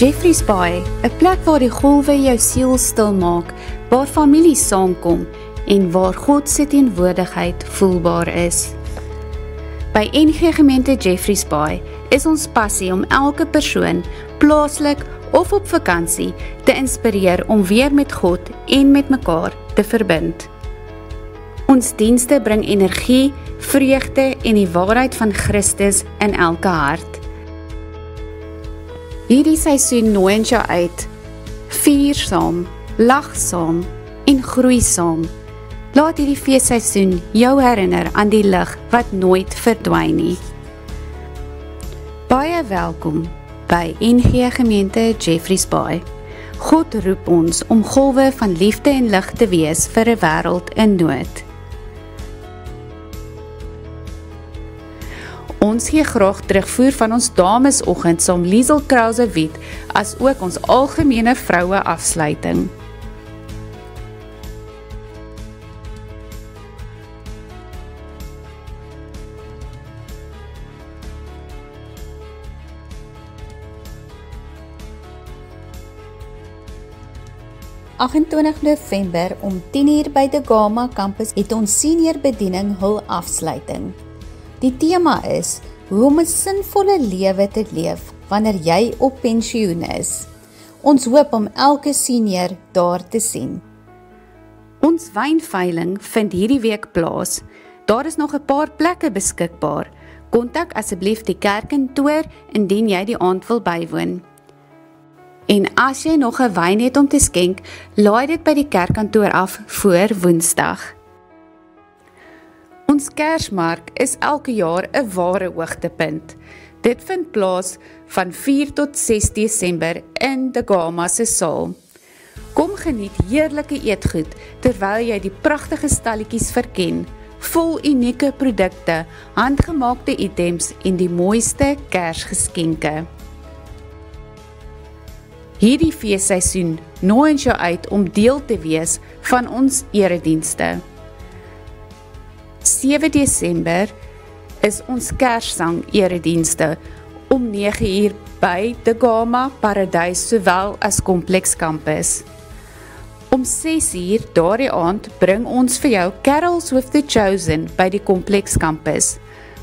Jeffreys Bay, 'n plek waar die golwe jou siel stil maak, waar families saamkom en waar God se teenwoordigheid voelbaar is. By NG Gemeente Jeffreys Bay is ons passie om elke persoon, plaaslik of op vakansie, te inspireer om weer met God en met mekaar te verbind. Ons dienste bring energie, vreugde en die waarheid van Christus in elke hart. Hierdie seisoen nooi ons jou uit. Vier saam, lag saam en groei saam. Laat hierdie feesseisoen jou herinner aan die lig wat nooit verdwyn nie. Baie welkom by NG Gemeente Jeffreys Bay. God roep ons om golwe van liefde en lig te wees vir 'n wêreld in nood. Ons gee graag terugvoer van ons damesoggend saam Liesel Krause-Wit as ook ons algemene vroue afsluiting. November om 10:00 by De Gama Campus het ons senior bediening hul afsluiting. Die tema is hoe om 'n sinvolle lewe te leef wanneer jy op pensioen is. Ons hoop om elke senior daar te sien. Ons wynveiling vind hierdie week plaas. Daar is nog 'n paar plekke beskikbaar. Kontak asseblief die kerkkantoor indien jy die aand wil bywoon. En as jy nog 'n wyn het om te skenk, laai dit by die kerkkantoor af voor Woensdag. Ons Kersmark is elke jaar 'n ware hoogtepunt. Dit vind plaas van 4 tot 6 Desember in De Gama se saal. Kom geniet heerlike eetgoed terwyl jy die pragtige stalletjies verken, vol unieke produkte, handgemaakte items en die mooiste Kersgeskenke. Hierdie feesseisoen nooi ons jou uit om deel te wees van ons eredienste. 7 Desember is ons Kerssang eredienste om 9:00 by De Gama Paradys sowel as Kompleks Campus. Om 6:00 daardie aand bring ons vir jou Carols with the Chosen by die Kompleks Campus.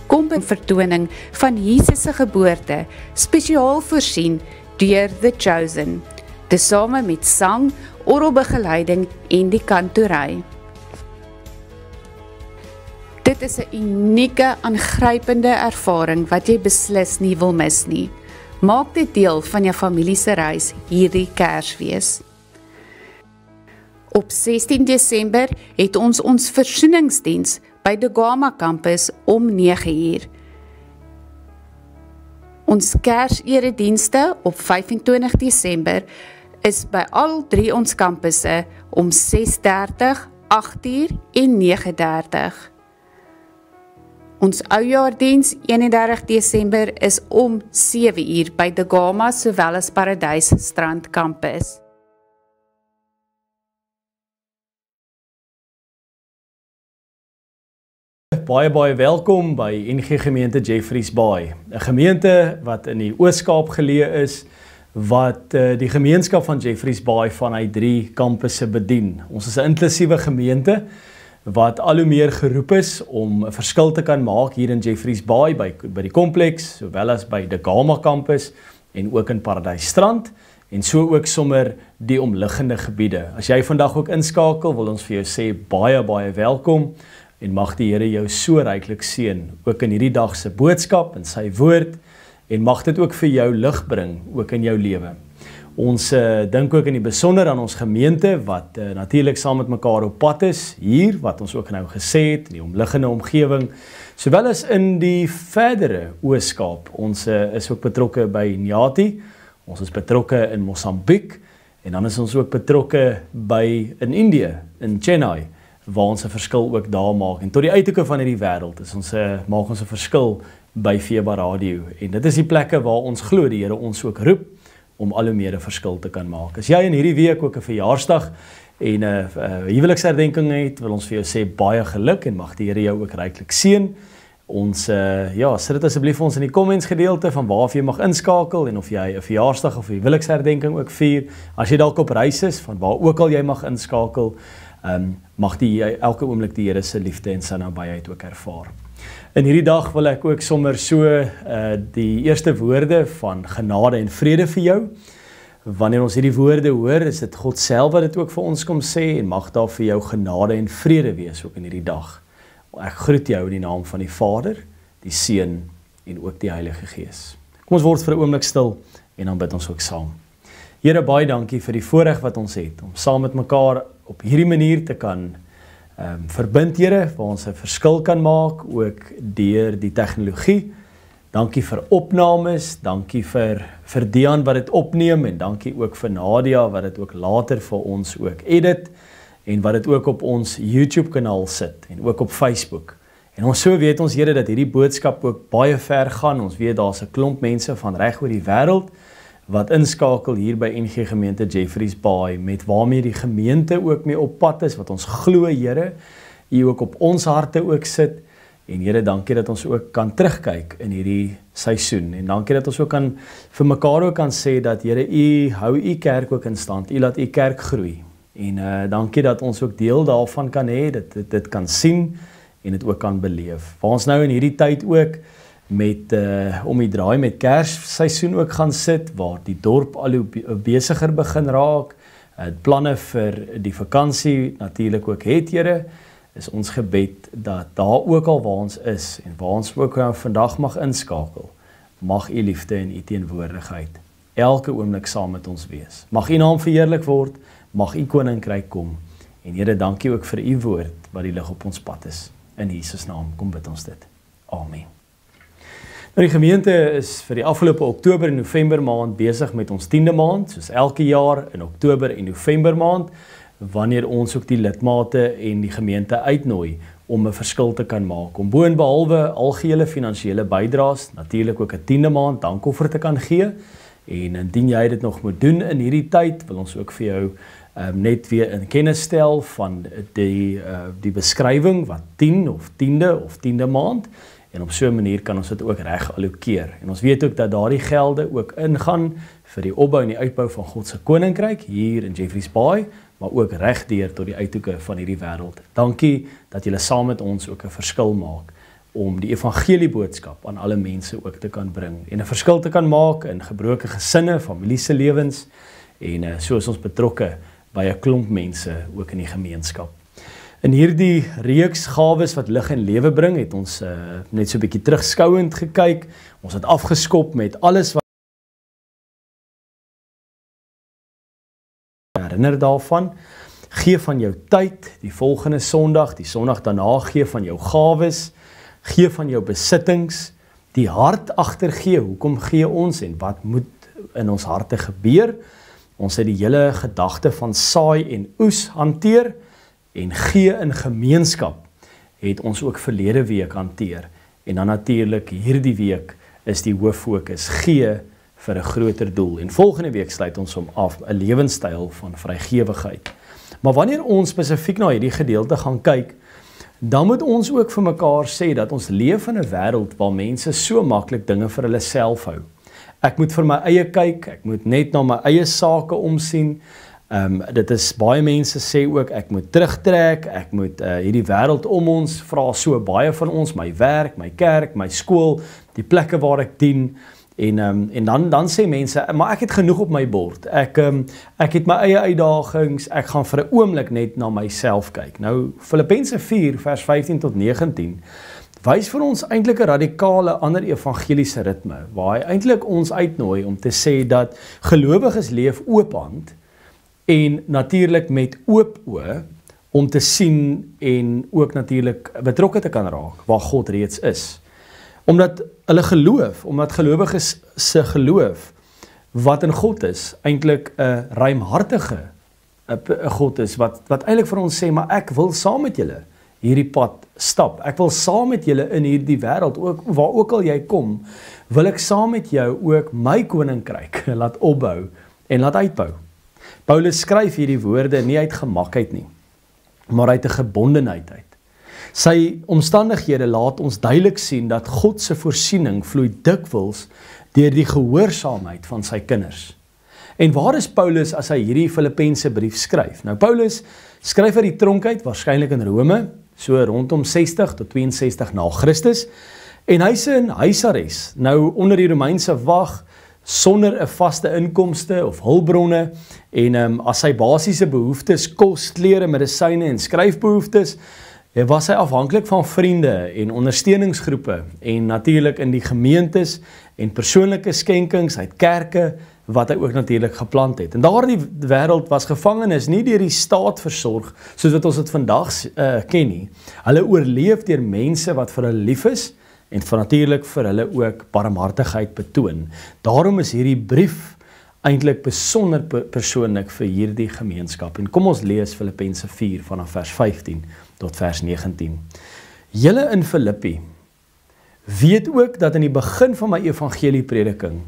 Kom 'n vertoning van Jesus se geboorte, spesiaal voorsien deur The Chosen, tesame met sang, orgelbegeleiding en die kantory. Dit is 'n unieke, aangrypende ervaring wat jy beslis nie wil mis nie. Maak dit deel van jou familie se reis hierdie Kersfees. Op 16 Desember het ons versoeningsdiens by De Gama Campus om 9:00. Ons Kerseredienste op 25 Desember is by al 3 ons kampusse om 6:30, 8:00 en 9:30. Ons oujaardiens 31 Desember is om 7:00 by De Gama sowel as Paradys Strand Campus. Baie welkom by NG Gemeente Jeffreys Bay, 'n gemeente wat in die Oos-Kaap geleë is, wat die gemeenskap van Jeffreys Bay vanuit 3 kampusse bedien. Ons is 'n inklusiewe gemeente wat al hoe meer geroep is om 'n verskil te kan maak hier in Jeffreys Bay by die kompleks, sowel as by De Gama Campus en ook in Paradys Strand en so ook sommer die omliggende gebiede. As jy vandag ook inskakel, wil ons vir jou sê baie welkom. En mag die Here jou so ryklik seën, ook in hierdie dag se boodskap en sy woord, en mag dit ook vir jou lig bring, ook in jou lewe. Ons dink ook in die besonder aan ons gemeente, wat natuurlik saam met mekaar op pad is, hier, wat ons ook nou gesê het, in die omliggende omgewing, sowel as in die verdere Oos-Kaap. Ons is ook betrokke by Nyati, ons is betrokke in Mosambiek, en dan is ons ook betrokke in Indië, in Chennai, waar ons 'n verskil ook daar maak. En tot die uithoeke van hierdie wêreld is maak ons 'n verskil by Feba Radio. En dit is die plekke waar ons glo die Here ons ook roep om al hoe meer 'n verskil te kan maak. As jy in hierdie week ook 'n verjaarsdag en 'n huweliksherdenking het, wil ons vir jou sê baie geluk en mag die Here jou ook ryklik seën. Ons sit dit asseblief ons in die comments gedeelte van waar jy mag inskakel en of jy 'n verjaarsdag of 'n huweliksherdenking ook vier. As jy dalk op reis is, van waar ook al jy mag inskakel, mag jy elke oomblik die Here se liefde en sy nabyheid ook ervaar. In hierdie dag wil ek ook sommer so die eerste woorde van genade en vrede vir jou. Wanneer ons hierdie woorde hoor, is dit God self wat dit ook vir ons kom sê en mag daar vir jou genade en vrede wees ook in hierdie dag. Ek groet jou in die naam van die Vader, die Seun en ook die Heilige Gees. Kom ons word vir 'n oomblik stil en dan bid ons ook saam. Here, baie dankie vir die voorreg wat ons het om saam met mekaar op hierdie manier te kan verbind, Here, waar ons 'n verskil kan maak, ook deur die tegnologie. Dankie vir opnames, dankie vir Dian wat dit opneem en dankie ook vir Nadia wat dit ook later vir ons ook edit en wat dit ook op ons YouTube kanaal sit en ook op Facebook. En ons so weet ons, Here, dat hierdie boodskap ook baie ver gaan. Ons weet daar's 'n klomp mense van reg oor die wêreld wat inskakel hier by NG Gemeente Jeffreys Bay met waarmee die gemeente ook mee op pad is, wat ons glo, Here, U ook op ons harte ook sit. En Here, dankie dat ons ook kan terugkyk in hierdie seisoen. En dankie dat ons ook kan vir mekaar ook kan sê dat Here, U hou U kerk ook in stand. U laat U kerk groei. En dankie dat ons ook deel daarvan kan hê, dit kan sien en dit ook kan beleef. Waar ons nou in hierdie tyd ook met om die draai met Kersseisoen ook gaan sit, waar die dorp al hoe besiger begin raak, planne vir die vakansie natuurlik ook het, Here, is ons gebed dat daar ook al waar ons is en waar ons ook vandag mag inskakel, mag U liefde en U teenwoordigheid elke oomblik saam met ons wees. Mag U naam verheerlik word, mag U koninkryk kom. En Here, dankie ook vir U woord wat die lig op ons pad is. In Jesus naam kom bid ons dit. Amen. Nou, die gemeente is vir die afgelope Oktober en November maand besig met ons 10de maand, soos elke jaar in Oktober en November maand, wanneer ons ook die lidmate en die gemeente uitnooi om 'n verskil te kan maak, om boonbehalwe algehele finansiële bydraes, natuurlik ook 'n 10de maand dankoffer te kan gee. En indien jy dit nog moet doen in hierdie tyd, wil ons ook vir jou net weer in kennis stel van die beskrywing wat 10 of 10de of 10de maand, en op so 'n manier kan ons dit ook reg allokeer. En ons weet ook dat daardie gelde ook ingaan vir die opbou en die uitbou van God se koninkryk hier in Jeffreys Bay, maar ook regdeur tot die uithoeke van hierdie wêreld. Dankie dat julle saam met ons ook 'n verskil maak om die evangelie boodskap aan alle mense ook te kan bring en 'n verskil te kan maak in gebroke gesinne, familie se lewens en so is ons betrokke by 'n klomp mense ook in die gemeenskap. In hierdie reeks gawes wat lig en lewe bring, het ons net so 'n bietjie terugskouend gekyk. Ons het afgeskop met alles wat herinner daarvan. Gee van jou tyd, die volgende Sondag, die Sondag daarna gee van jou gawes, gee van jou besittings, die hart agter gee, hoekom gee ons en wat moet in ons harte gebeur. Ons het die hele gedagte van saai en oes hanteer en gee in gemeenskap het ons ook verlede week hanteer. En dan natuurlik hierdie week is die hooffokus gee vir 'n groter doel. En volgende week sluit ons hom af, 'n lewenstyl van vrygewigheid. Maar wanneer ons spesifiek na hierdie gedeelte gaan kyk, dan moet ons ook vir mekaar sê dat ons leef in 'n wêreld waar mense so maklik dinge vir hulle self hou. Ek moet vir my eie kyk, ek moet net na my eie sake omsien. Dit is baie mense sê ook ek moet terugtrek, ek moet hierdie wêreld om ons vra so baie van ons, my werk, my kerk, my skool, die plekke waar ek dien. En dan sê mense, maar ek het genoeg op my bord. Ek het my eie uitdagings, ek gaan vir 'n oomblik net na myself kyk. Nou Filippense 4 vers 15 tot 19 wys vir ons eintlik 'n radikale ander evangeliese ritme, waar hy eintlik ons uitnooi om te sê dat gelowiges leef oophand en natuurlik met oop oë om te sien en ook natuurlik betrokke te kan raak waar God reeds is. Omdat hulle geloof, omdat gelowiges se geloof wat in God is, eintlik 'n ruimhartige 'n God is wat eintlik vir ons sê, maar ek wil saam met julle hierdie pad stap. Ek wil saam met julle in hierdie wêreld, ook waar ook al jy kom, wil ek saam met jou ook my koninkryk laat opbou en laat uitbou. Paulus skryf hierdie woorde nie uit gemakheid nie, maar uit 'n gebondenheid uit. Sy omstandighede laat ons duidelik sien dat God se voorsiening vloei dikwels deur die gehoorsaamheid van sy kinders. En waar is Paulus as hy hierdie Filippense brief skryf? Nou Paulus skryf uit die tronk uit, waarskynlik in Rome, so rondom 60 tot 62 na Christus, en hy's in huisarrest, nou onder die Romeinse wag, sonder 'n vaste inkomste of hulpbronne, en as sy basiese behoeftes, kos, klere, medisyne en skryfbehoeftes, was hy afhanklik van vriende en ondersteuningsgroepe, en natuurlik in die gemeentes en persoonlike skenkings uit kerke, wat hy ook natuurlik geplant het. En daardie wêreld was gevangenes nie deur die staat versorg, soos wat ons dit vandag ken nie. Hulle oorleef deur mense wat vir hulle lief is, en van natuurlik vir hulle ook barmhartigheid betoon. Daarom is hierdie brief eintlik besonder persoonlik vir hierdie gemeenskap. En kom ons lees Filippense 4 vanaf vers 15 tot vers 19. Julle in Filippi weet ook dat in die begin van my evangelieprediking,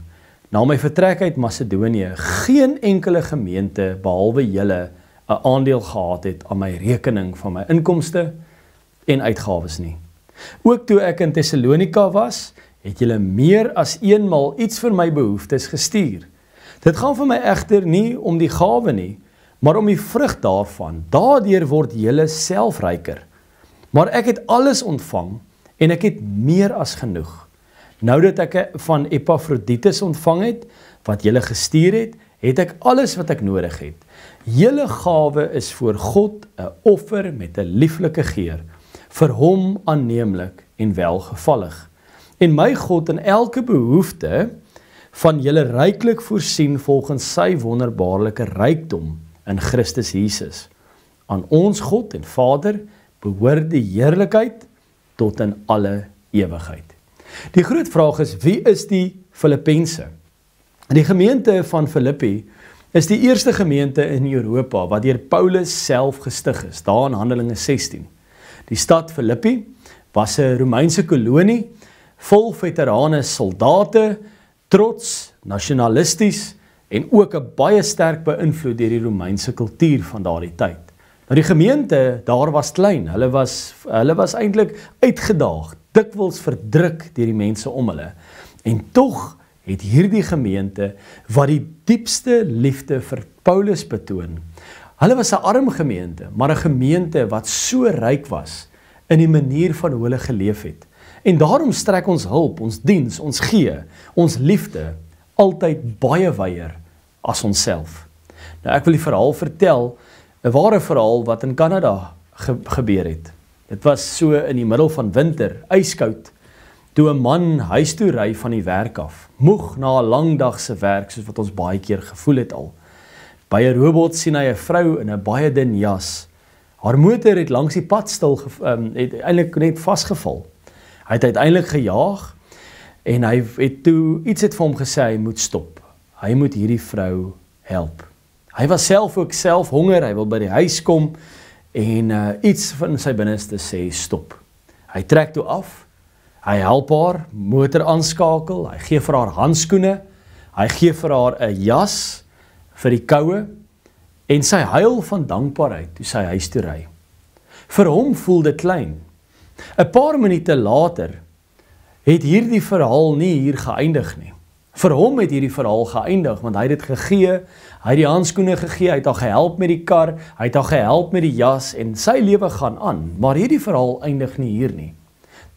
na my vertrek uit Macedonië, geen enkele gemeente behalwe julle 'n aandeel gehad het aan my rekening van my inkomste en uitgawes nie. Ook toe ek in Thessalonika was, het julle meer as eenmal iets vir my behoeftes gestuur. Dit gaan vir my egter nie om die gawe nie, maar om die vrug daarvan. Daardeur word julle self ryker. Maar ek het alles ontvang en ek het meer as genoeg. Nou dat ek van Epaphroditus ontvang het, wat julle gestuur het, het ek alles wat ek nodig het. Julle gawe is voor God 'n offer met 'n lieflike geur, vir hom aanneemlik en welgevallig. En my God in elke behoefte van julle ryklik voorsien volgens sy wonderbaarlike rykdom in Christus Jesus. Aan ons God en Vader behoort die heerlikheid tot in alle ewigheid. Die groot vraag is, wie is die Filippense? Die gemeente van Filippi is die eerste gemeente in Europa wat deur Paulus self gestig is, daar in Handelinge 16. Die stad Filippi was 'n Romeinse kolonie, vol veterane soldate, trots, nasionalisties en ook 'n baie sterk beïnvloed deur die Romeinse kultuur van daardie tyd. Nou die gemeente daar was klein, hulle was eintlik uitgedaag, dikwels verdruk deur die mense om hulle. En tog het hierdie gemeente wat die diepste liefde vir Paulus betoon. Hulle was 'n arm gemeente, maar 'n gemeente wat so ryk was in die manier van hoe hulle geleef het. En daarom strek ons hulp, ons diens, ons gee, ons liefde altyd baie wyer as onsself. Nou ek wil die verhaal vertel, 'n ware verhaal wat in Kanada gebeur het. Dit was so in die middel van winter, yskoud, toe 'n man huis toe ry van die werk af, moeg na 'n lang dag se werk, soos wat ons baie keer gevoel het al. By 'n robot sien hy 'n vrou in 'n baie dun jas. Haar motor het langs die pad het eintlik net vasgeval. Hy het uiteindelik gejaag en hy het toe iets het vir hom gesê hy moet stop. Hy moet hierdie vrou help. Hy was self honger, hy wil by die huis kom en iets van sy binneste sê stop. Hy trek toe af, hy help haar, motor aanskakel, hy gee vir haar handskoene, hy gee vir haar 'n jas vir die koue en sy huil van dankbaarheid toe sy huis toe ry. Vir hom voel dit klein. 'n Paar minute later het hierdie verhaal nie hier geëindig nie. Vir hom het hierdie verhaal geëindig, want hy het dit gegee, hy het die handskoene gegee, hy het haar gehelp met die kar, hy het haar gehelp met die jas en sy lewe gaan aan, maar hierdie verhaal eindig nie hier nie.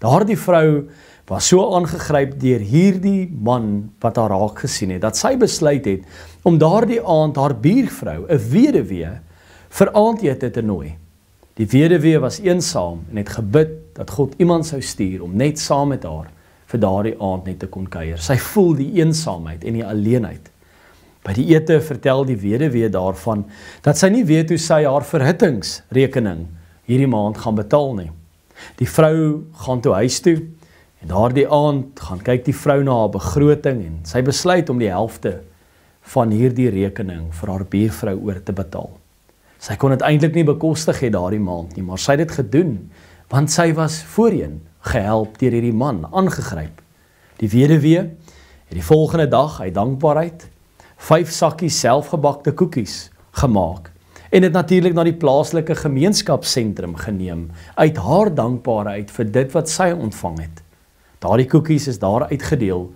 Daardie vrou was so aangegryp deur hierdie man wat haar raak gesien het, dat sy besluit het om daardie aand haar buurvrou, 'n weduwee, vir aandete te nooi. Die weduwee was eensaam en het gebid dat God iemand sou stuur om net saam met haar vir daardie aand net te kon kuier. Sy voel die eensaamheid en die alleenheid. By die ete vertel die weduwee daarvan dat sy nie weet hoe sy haar verhittingsrekening hierdie maand gaan betaal nie. Die vrou gaan toe huis toe en daardie aand gaan kyk die vrou na haar begroting en sy besluit om die helfte van hierdie rekening vir haar buurvrou oor te betaal. Sy kon dit eintlik nie bekostig hê daardie maand nie, maar sy het dit gedoen, want sy was voorheen gehelp deur hierdie man, aangegryp. Die weduwee het die volgende dag uit dankbaarheid 5 sakkies selfgebakte koekies gemaak en het natuurlik na die plaaslike gemeenskapsentrum geneem, uit haar dankbaarheid vir dit wat sy ontvang het. Daardie koekies is daar uitgedeel,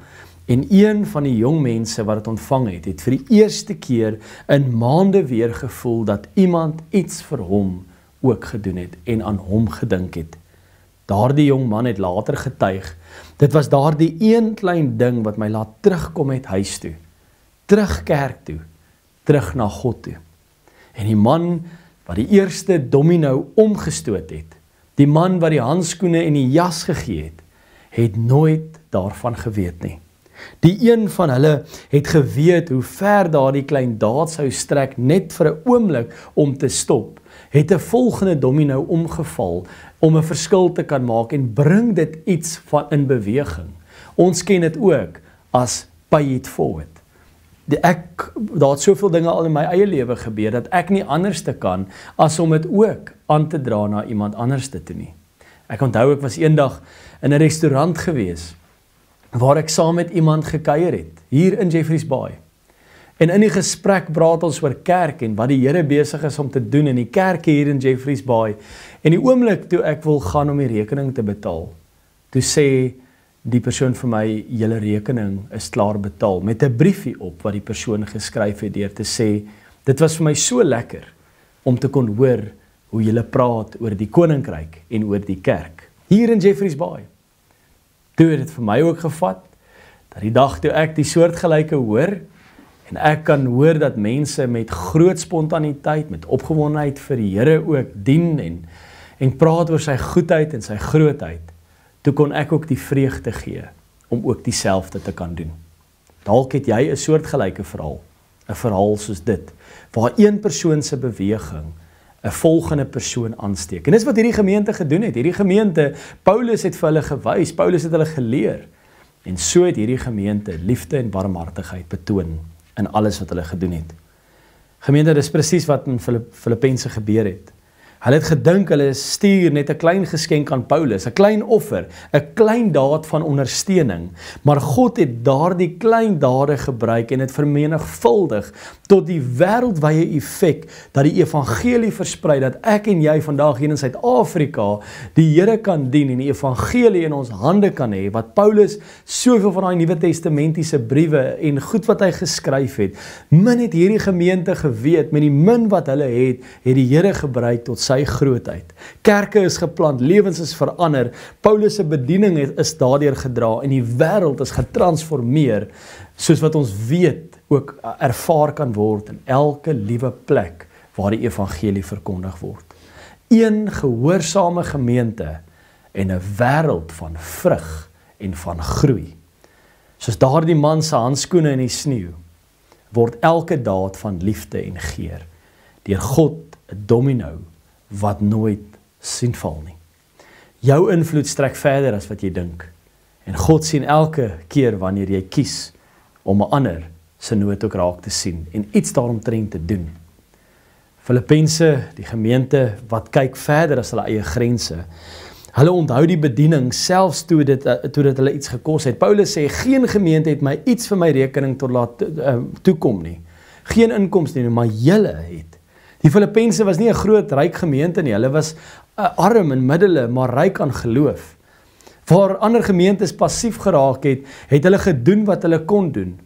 en een van die jong mense wat het ontvang het, het vir die eerste keer in maande weer gevoel dat iemand iets vir hom ook gedoen het en aan hom gedink het. Daardie jong man het later getuig, dit was daardie een klein ding wat my laat terugkom het huis toe, terug kerk toe, terug na God toe. En die man wat die eerste domino omgestoot het, die man wat die handskoene en die jas gegee het nooit daarvan geweet nie. Die een van hulle het geweet hoe ver daardie klein daad sou strek net vir 'n oomblik om te stop, het 'n volgende domino omgeval om 'n verskil te kan maak en bring dit iets van in beweging. Ons ken dit ook as pay it forward. Daar het soveel dinge al in my eie lewe gebeur, dat ek nie anders te kan, as om dit ook aan te dra na iemand anders te doen nie. Ek onthou, ek was eendag in 'n restaurant gewees, waar ek saam met iemand gekuier het, hier in Jeffreys Bay. En in die gesprek praat ons oor kerk, en wat die Here besig is om te doen in die kerk hier in Jeffreys Bay. En die oomblik toe ek wil gaan om die rekening te betaal, toe sê die persoon vir my, julle rekening is klaar betaal, met 'n briefie op wat die persoon geskryf het deur te sê, dit was vir my so lekker om te kon hoor hoe julle praat oor die koninkryk en oor die kerk, hier in Jeffreys Bay. Toe het dit vir my ook gevat, dat die dag toe ek die soortgelyke hoor, en ek kan hoor dat mense met groot spontaniteit, met opgewondenheid vir die Here ook dien, en praat oor sy goedheid en sy grootheid, toe kon ek ook die vreugde gee, om ook dieselfde te kan doen. Dalk het jy 'n soortgelyke verhaal, 'n verhaal soos dit, waar een persoon se beweging 'n volgende persoon aansteek. En dis wat hierdie gemeente gedoen het. Hierdie gemeente, Paulus het vir hulle gewys, Paulus het hulle geleer, en so het hierdie gemeente liefde en barmhartigheid betoon in alles wat hulle gedoen het. Gemeente, dis presies wat in Filippense gebeur het. Hulle het gedink hulle stuur net 'n klein geskenk aan Paulus, 'n klein offer, 'n klein daad van ondersteuning, maar God het daardie klein dade gebruik en dit vermenigvuldig tot die wêreldwye effek dat die evangelie versprei, dat ek en jy vandag hier in Suid-Afrika die Here kan dien en die evangelie in ons hande kan hê, wat Paulus soveel van daai Nuwe Testamentiese briewe en goed wat hy geskryf het, min het hierdie gemeente geweet, met die min wat hulle het die Here gebruik tot sy grootheid. Kerke is geplant, lewens is verander, Paulus se bediening is daardeur gedra en die wêreld is getransformeer, soos wat ons weet ook ervaar kan word in elke liewe plek waar die evangelie verkondig word. Een gehoorsame gemeente en 'n wêreld van vrug en van groei. Soos daardie man se handskoene in die sneeu, word elke daad van liefde en geur deur God 'n domino wat nooit sien val nie. Jou invloed strek verder as wat jy dink. En God sien elke keer wanneer jy kies om 'n ander se nood ook raak te sien en iets daaromtrent te doen. Filippense, die gemeente wat kyk verder as hulle eie grense. Hulle onthou die bediening selfs toe dit hulle iets gekos het. Paulus sê, geen gemeente het my iets vir my rekening tot laat toekom nie. Geen inkomste nie, maar julle het. Die Filippense was nie 'n groot ryk gemeente nie, hulle was arm in middele, maar ryk aan geloof. Waar ander gemeentes passief geraak het hulle gedoen wat hulle kon doen.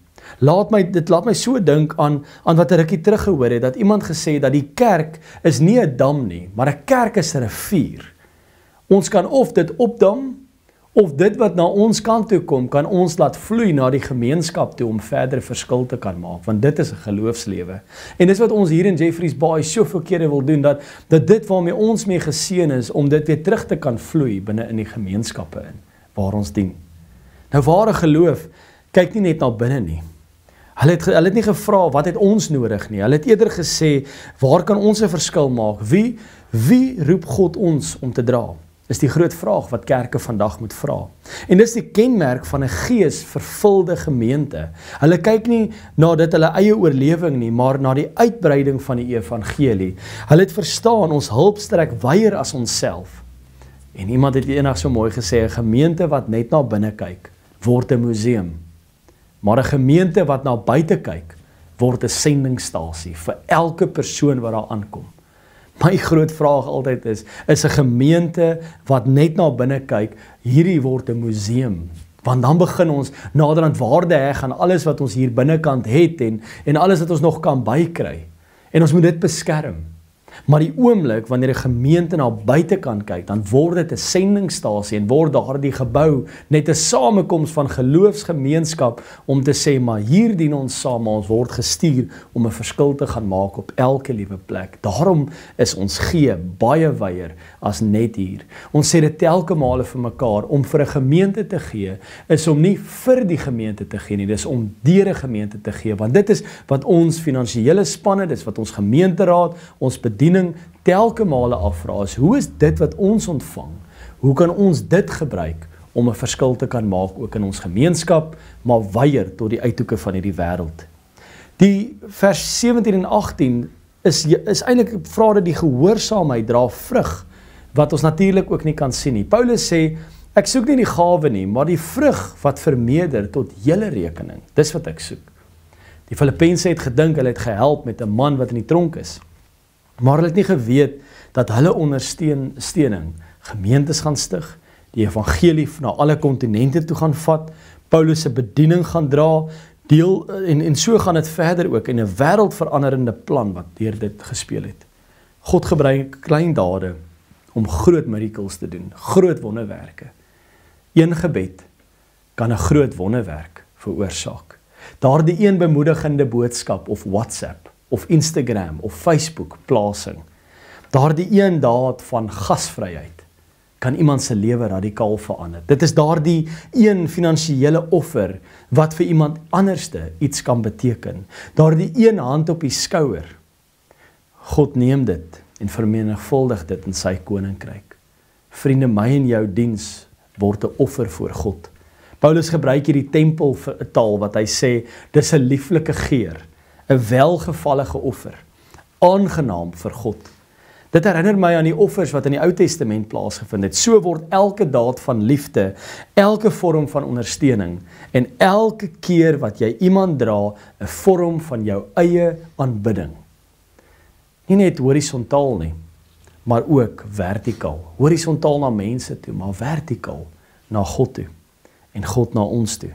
Dit laat my so dink aan wat 'n rukkie terug gehoor het, dat iemand gesê het dat die kerk is nie 'n dam nie, maar 'n kerk is 'n rivier. Ons kan of dit opdam, of dit wat na ons kant toe kom, kan ons laat vloei na die gemeenskap toe om verder verskil te kan maak, want dit is 'n geloofslewe. En dis wat ons hier in Jeffreys Bay soveel kere wil doen, dat dit waarmee ons mee geseën is, om dit weer terug te kan vloei binne in die gemeenskappe in, waar ons dien. Nou, ware geloof kyk nie net na binne nie. Hulle het nie gevra, wat het ons nodig nie. Hulle het eerder gesê, waar kan ons 'n verskil maak? Wie roep God ons om te dra? Is die groot vraag wat kerke vandag moet vra. En dis die kenmerk van 'n geesvervulde gemeente. Hulle kyk nie na dit hulle eie oorlewing nie, maar na die uitbreiding van die evangelie. Hulle het verstaan, ons hulp strek wyer as onsself. En iemand het eendag so mooi gesê, 'n gemeente wat net na binne kyk, word 'n museum. Maar 'n gemeente wat na buite kyk, word 'n sendingstasie vir elke persoon wat daar aankom. My groot vraag altyd is 'n gemeente wat net na binne kyk, hierdie word 'n museum. Want dan begin ons naderhand waarde heg aan alles wat ons hier binnekant het en alles wat ons nog kan bykry. En ons moet dit beskerm. Maar die oomblik wanneer 'n gemeente na buitekant kyk, dan word dit 'n sendingstasie en word daardie gebou net 'n samekoms van geloofsgemeenskap om te sê, maar hier dien ons saam, maar ons word gestuur om 'n verskil te gaan maak op elke liewe plek. Daarom is ons gee baie wyer as net hier. Ons sê dit telke male vir mekaar, om vir 'n gemeente te gee, is om nie vir die gemeente te gee nie, dis om deur 'n gemeente te gee, want dit is wat ons finansiële spanne, dis wat ons gemeenteraad, ons bediening telke male afvra is, hoe is dit wat ons ontvang? Hoe kan ons dit gebruik om 'n verskil te kan maak ook in ons gemeenskap, maar wyer tot die uithoeke van hierdie wêreld? Die vers 17 en 18 is eintlik vra dat die gehoorsaamheid dra vrug, wat ons natuurlik ook nie kan sien nie. Paulus sê, ek soek nie die gawe nie, maar die vrug wat vermeerder tot julle rekening. Dis wat ek soek. Die Filippense het gedink, hulle het gehelp met 'n man wat in die tronk is. Maar hulle het nie geweet dat hulle ondersteuning gemeentes gaan stig, die evangelie na alle kontinente toe gaan vat, Paulus se bediening gaan dra, en so gaan dit verder ook in 'n wêreldveranderende plan wat deur dit gespeel het. God gebruik klein dade om groot miracles te doen, groot wonderwerke. Een gebed kan 'n groot wonderwerk veroorsaak. Daardie een bemoedigende boodskap of WhatsApp of Instagram of Facebook plasing. Daardie een daad van gasvryheid kan iemand se lewe radikaal verander. Dit is daardie een finansiële offer wat vir iemand anderste iets kan beteken. Daardie een hand op die skouer. God neem dit en vermenigvuldig dit in sy koninkryk. Vriende, my en jou diens word 'n offer voor God. Paulus gebruik hierdie tempel vir 'n taal wat hy sê, dis 'n lieflike geur, 'n welgevallige offer, aangenaam vir God. Dit herinner my aan die offers wat in die Ou Testament plaasgevind het. So word elke daad van liefde, elke vorm van ondersteuning en elke keer wat jy iemand dra, 'n vorm van jou eie aanbidding. Nie net horisontaal nie, maar ook vertikaal. Horisontaal na mense toe, maar vertikaal na God toe en God na ons toe.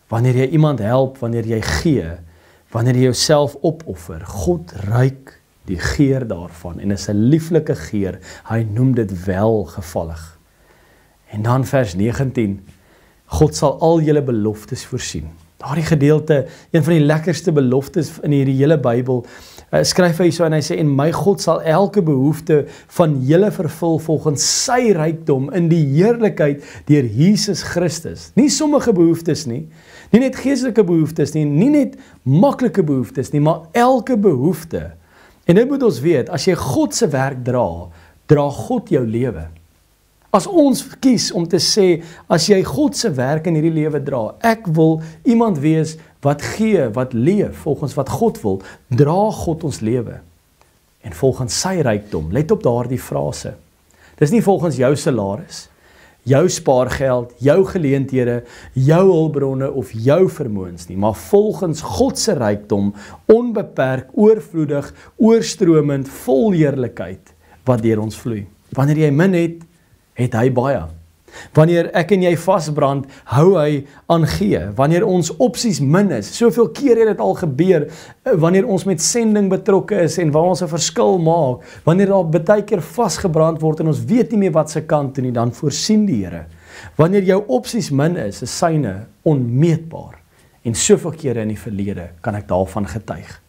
Wanneer jy iemand help, wanneer jy gee, wanneer jy jouself opoffer, God ruik die geur daarvan en is 'n lieflike geur. Hy noem dit welgevallig. En dan vers 19, God sal al julle beloftes voorsien. Daardie gedeelte, een van die lekkerste beloftes in hierdie hele Bybel, skryf hy so en hy sê, en my God sal elke behoefte van julle vervul volgens sy rykdom in die heerlikheid deur Jesus Christus. Nie sommige behoeftes nie, nie net geestelike behoeftes nie, nie net maklike behoeftes nie, maar elke behoefte. En dit moet ons weet, as jy God se werk dra, dra God jou lewe. As ons kies om te sê, as jy God se werk in hierdie lewe dra, ek wil iemand wees wat gee, wat leef, volgens wat God wil, dra God ons lewe. En volgens sy rykdom, let op daardie frase. Dis nie volgens jou salaris, jou spaargeld, jou geleenthede, jou hulpbronne of jou vermoëns nie, maar volgens God se rykdom, onbeperk, oorvloedig, oorstromend, vol heerlikheid, wat deur ons vloei. Wanneer jy min het, het hy baie. Wanneer ek en jy vasbrand, hou hy aan gee. Wanneer ons opsies min is, soveel keer het dit al gebeur, wanneer ons met sending betrokke is en waar ons 'n verskil maak, wanneer daar baie keer vasgebrand word en ons weet nie meer wat se kant toe nie, dan voorsien die Here. Wanneer jou opsies min is syne onmeetbaar. En soveel kere in die verlede kan ek daarvan getuig.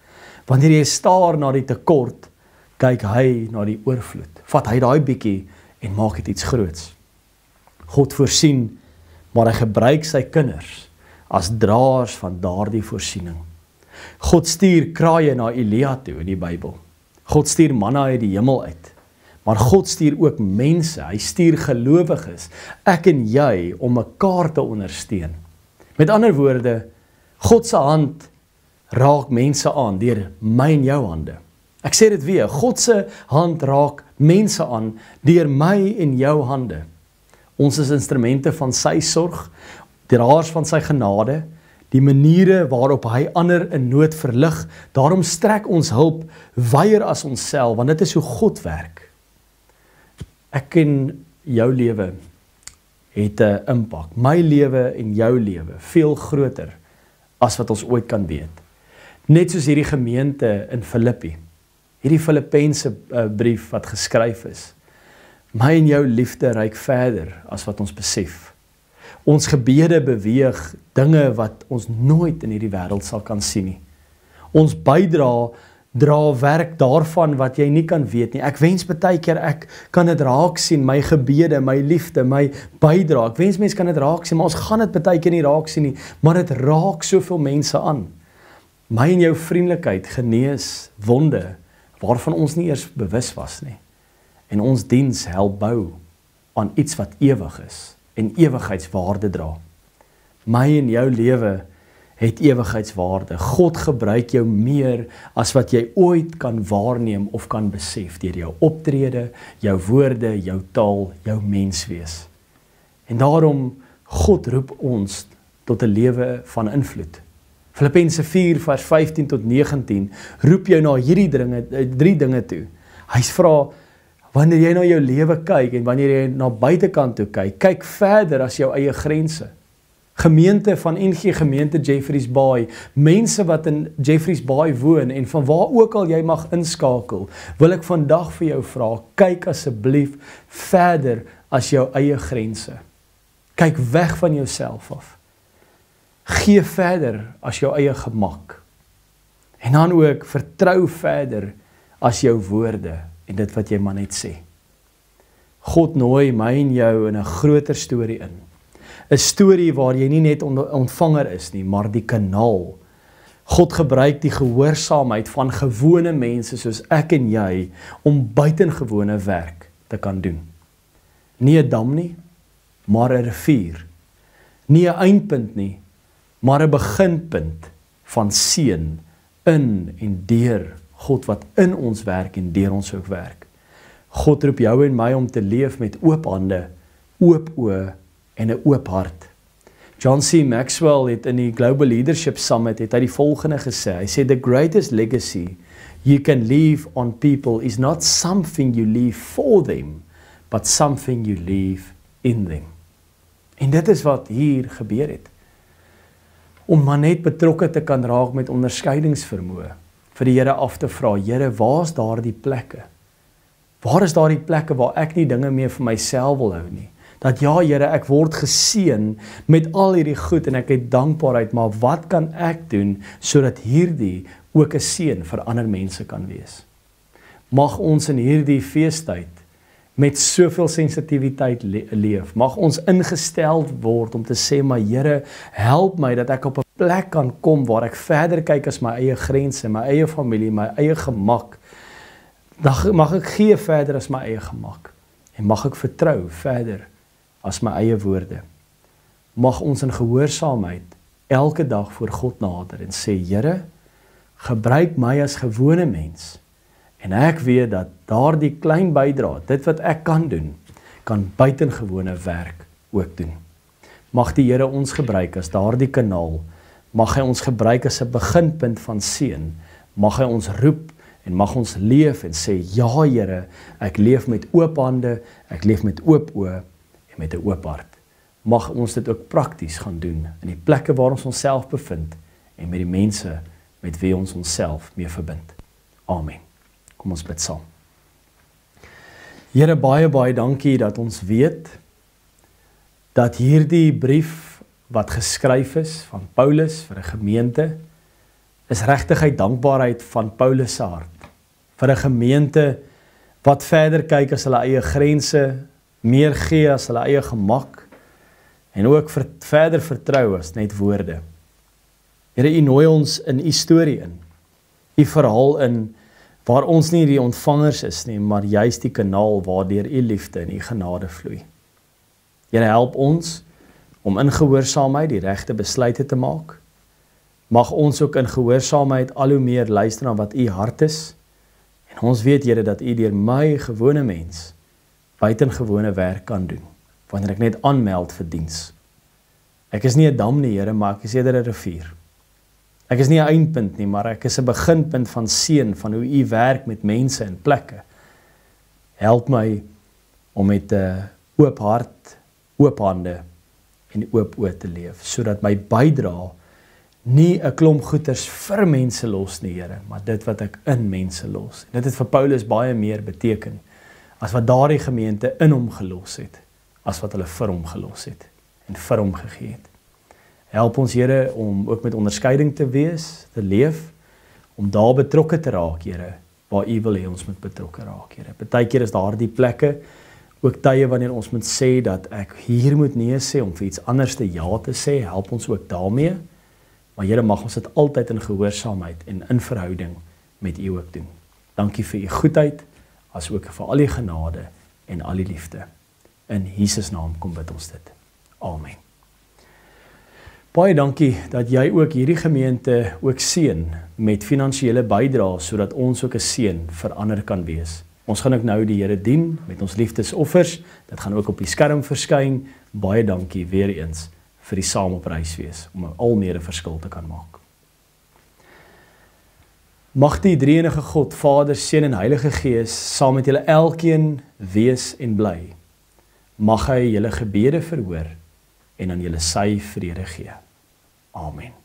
Wanneer jy staar na die tekort, kyk hy na die oorvloed. Vat hy daai bietjie en maak dit iets groots. God voorsien, maar hy gebruik sy kinders as draers van daardie voorsiening. God stuur kraaie na Elia toe in die Bybel. God stuur manna uit die hemel uit. Maar God stuur ook mense, hy stuur gelowiges, ek en jy, om mekaar te ondersteun. Met ander woorde, God se hand raak mense aan deur my en jou hande. Ek sê dit weer, God se hand raak mense aan deur my en jou hande. Ons is instrumente van sy sorg, draers van sy genade, die maniere waarop hy ander in nood verlig. Daarom strek ons hulp wyer as onsself, want dit is hoe God werk. Ek ken jou lewe het 'n impak. My lewe en jou lewe veel groter as wat ons ooit kan weet. Net soos hierdie gemeente in Filippi, hierdie Filippense brief wat geskryf is. My en jou liefde reik verder as wat ons besef. Ons gebede beweeg dinge wat ons nooit in hierdie wêreld sal kan sien nie. Ons bydra dra werk daarvan wat jy nie kan weet nie. Ek wens baie keer ek kan dit raak sien, my gebede, my liefde, my bydra. Ek wens mense kan dit raak sien, maar ons gaan dit baie keer nie raak sien nie, maar dit raak soveel mense aan. My en jou vriendelikheid genees wonde waarvan ons nie eers bewus was nie. En ons diens help bou aan iets wat ewig is en ewigheidswaarde dra. My en jou lewe het ewigheidswaarde. God gebruik jou meer as wat jy ooit kan waarneem of kan besef deur jou optrede, jou woorde, jou taal, jou menswees. En daarom God roep ons tot 'n lewe van invloed. Filippense 4 vers 15 tot 19 roep jou na hierdie drie dinge toe. Hy vra, wanneer jy na jou lewe kyk en wanneer jy na buitekant toe kyk, kyk verder as jou eie grense. Gemeente van NG Gemeente Jeffreys Bay, mense wat in Jeffreys Bay woon en van waar ook al jy mag inskakel, wil ek vandag vir jou vra, kyk asseblief verder as jou eie grense. Kyk weg van jouself af. Gee verder as jou eie gemak. En dan ook vertrou verder as jou woorde en dit wat jy maar net sê. God nooi my en jou in 'n groter storie in. 'n Storie waar jy nie net ontvanger is nie, maar die kanaal. God gebruik die gehoorsaamheid van gewone mense soos ek en jy om buitengewone werk te kan doen. Nie 'n dam nie, maar 'n rivier. Nie 'n eindpunt nie, maar 'n beginpunt van seën in en deur God wat in ons werk en deur ons ook werk. God roep jou en my om te leef met oop hande, oop oë en 'n oop hart. John C. Maxwell het in die Global Leadership Summit het hy die volgende gesê. Hy sê, the greatest legacy you can leave on people is not something you leave for them, but something you leave in them. En dit is wat hier gebeur het. Om maar net betrokke te kan raak met onderskeidingsvermoë, vir die Here af te vra, Here, waar is daardie plekke? Waar is daardie plekke waar ek nie dinge meer vir myself wil hou nie? Dat ja, Here, ek word geseën met al hierdie goed en ek het dankbaarheid, maar wat kan ek doen sodat hierdie ook 'n seën vir ander mense kan wees? Mag ons in hierdie feestyd met soveel sensitiwiteit leef. Mag ons ingestel word om te sê, maar Here, help my dat ek op 'n plek kan kom waar ek verder kyk as my eie grense, my eie familie, my eie gemak. Mag ek gee verder as my eie gemak. En mag ek vertrou verder as my eie woorde. Mag ons in gehoorsaamheid elke dag voor God nader en sê, Here, gebruik my as gewone mens. En ek weet dat daardie klein bydra, dit wat ek kan doen, kan buitengewone werk ook doen. Mag die Here ons gebruik as daardie kanaal, mag hy ons gebruik as 'n beginpunt van seën, mag hy ons roep en mag ons leef en sê, ja Here, ek leef met oop hande, ek leef met oop oë en met 'n oop hart. Mag ons dit ook prakties gaan doen in die plekke waar ons onsself bevind en met die mense met wie ons onsself mee verbind. Amen. Kom ons bid saam. Here, baie, baie dankie dat ons weet dat hierdie brief wat geskryf is van Paulus vir 'n gemeente, is regtigheid dankbaarheid van Paulus se hart. Vir 'n gemeente wat verder kyk as hulle eie grense, meer gee as hulle eie gemak, en ook verder vertrou as net woorde. Here, U nooi ons in U storie in, U verhaal in, waar ons nie die ontvangers is nie, maar juist die kanaal waardeur U liefde en U genade vloei. Here, help ons om in gehoorsaamheid die regte besluite te maak. Mag ons ook in gehoorsaamheid al hoe meer luister na wat U hart is. En ons weet, Here, dat U deur my gewone mens buitengewone werk kan doen, wanneer ek net aanmeld vir diens. Ek is nie 'n dam nie, Here, maar ek is eerder 'n rivier. Ek is nie 'n eindpunt nie, maar ek is 'n beginpunt van seën, van hoe U werk met mense en plekke. Help my om met 'n oop hart, oop hande en oop oë te leef, sodat my bydrae nie 'n klomp goeders vir mense los nie, Here, maar dit wat ek in mense los. Dit het vir Paulus baie meer beteken as wat daardie gemeente in hom gelos het, as wat hulle vir hom gelos het en vir hom gegee het. Help ons, Here, om ook met onderskeiding te wees, te leef, om daar betrokke te raak, Here, waar U wil hê ons moet betrokke raak, Here. Partykeer is daardie plekke ook tye wanneer ons moet sê dat ek hier moet nee sê om vir iets anders te ja te sê. Help ons ook daarmee. Maar Here, mag ons dit altyd in gehoorsaamheid en in verhouding met U ook doen. Dankie vir U goedheid, as ook vir al die genade en al die liefde. In Jesus naam kom bid ons dit. Amen. Baie dankie dat jy ook hierdie gemeente ook seën met finansiële bydraes, sodat ons ook 'n seën vir ander kan wees. Ons gaan ook nou die Here dien met ons liefdesoffers. Dit gaan ook op die skerm verskyn. Baie dankie weer eens vir die saam op reis wees, om al meer 'n verskil te kan maak. Mag die drie-enige God, Vader, Seun en Heilige Gees, saam met julle elkeen wees en bly. Mag hy julle gebede verhoor en aan julle sy vrede gee. Amen.